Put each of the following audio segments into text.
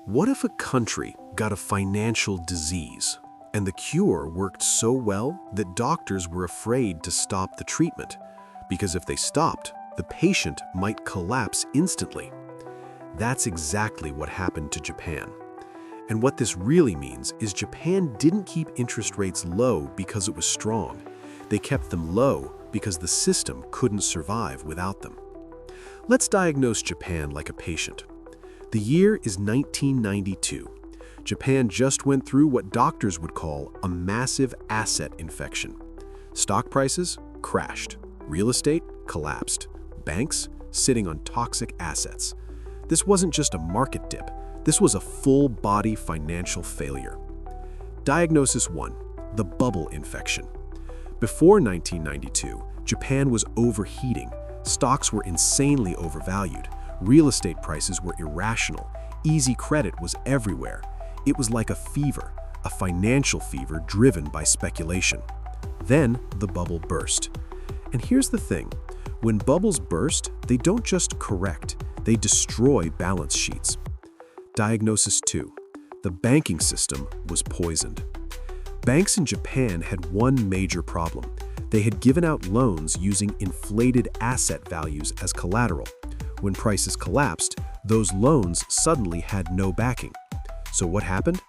What if a country got a financial disease and the cure worked so well that doctors were afraid to stop the treatment? Because if they stopped, the patient might collapse instantly. That's exactly what happened to Japan. And what this really means is Japan didn't keep interest rates low because it was strong. They kept them low because the system couldn't survive without them. Let's diagnose Japan like a patient. The year is 1992. Japan just went through what doctors would call a massive asset infection. Stock prices crashed. Real estate collapsed. Banks sitting on toxic assets. This wasn't just a market dip. This was a full-body financial failure. Diagnosis 1. The bubble infection. Before 1992, Japan was overheating. Stocks were insanely overvalued. Real estate prices were irrational. Easy credit was everywhere. It was like a fever, a financial fever driven by speculation. Then the bubble burst. And here's the thing. When bubbles burst, they don't just correct, they destroy balance sheets. Diagnosis 2. The banking system was poisoned. Banks in Japan had one major problem. They had given out loans using inflated asset values as collateral. When prices collapsed, those loans suddenly had no backing. So what happened?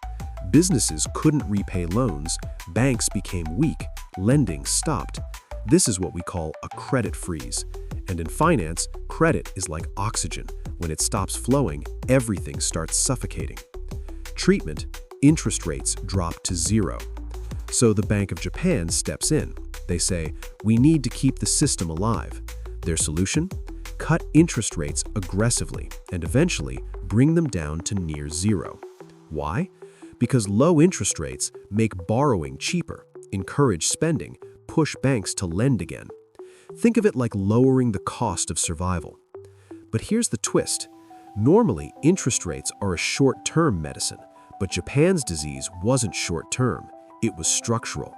Businesses couldn't repay loans, banks became weak, lending stopped. This is what we call a credit freeze. And in finance, credit is like oxygen. When it stops flowing, everything starts suffocating. Treatment: interest rates drop to zero. So the Bank of Japan steps in. They say, we need to keep the system alive. Their solution? Cut interest rates aggressively and eventually bring them down to near zero. Why? Because low interest rates make borrowing cheaper, encourage spending, push banks to lend again. Think of it like lowering the cost of survival. But here's the twist. Normally, interest rates are a short-term medicine, but Japan's disease wasn't short-term, it was structural.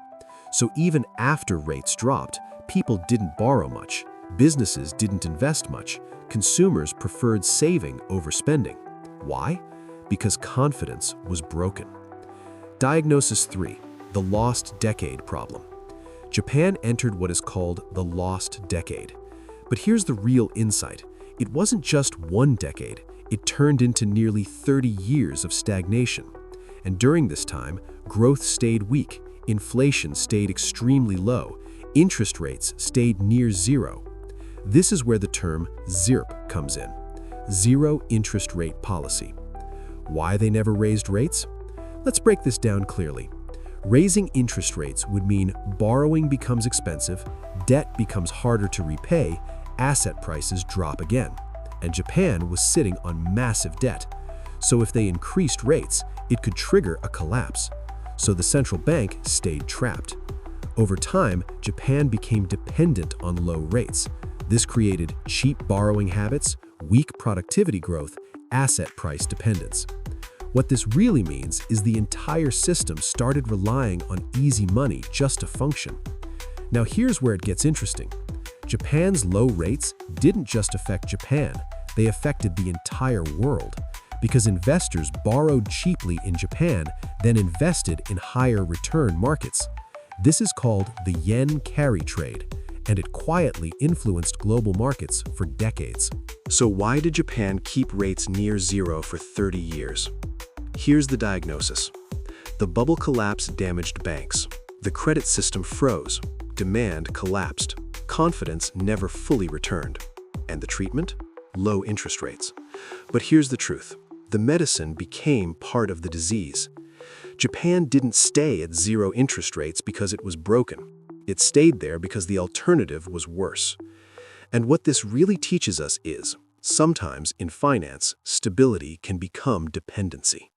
So even after rates dropped, people didn't borrow much, businesses didn't invest much, consumers preferred saving over spending. Why? Because confidence was broken. Diagnosis 3. The lost decade problem. Japan entered what is called the lost decade. But here's the real insight. It wasn't just one decade, it turned into nearly 30 years of stagnation. And during this time, growth stayed weak, inflation stayed extremely low, interest rates stayed near zero. This is where the term ZIRP comes in, zero interest rate policy. Why they never raised rates? Let's break this down clearly. Raising interest rates would mean borrowing becomes expensive, debt becomes harder to repay, asset prices drop again. And Japan was sitting on massive debt. So if they increased rates, it could trigger a collapse. So the central bank stayed trapped. Over time, Japan became dependent on low rates. This created cheap borrowing habits, weak productivity growth, asset price dependence. What this really means is the entire system started relying on easy money just to function. Now here's where it gets interesting. Japan's low rates didn't just affect Japan, they affected the entire world. Because investors borrowed cheaply in Japan, then invested in higher return markets. This is called the yen carry trade, and it quietly influenced global markets for decades. So why did Japan keep rates near zero for 30 years? Here's the diagnosis. The bubble collapse damaged banks. The credit system froze. Demand collapsed. Confidence never fully returned. And the treatment? Low interest rates. But here's the truth. The medicine became part of the disease. Japan didn't stay at zero interest rates because it was broken. It stayed there because the alternative was worse. And what this really teaches us is, sometimes in finance, stability can become dependency.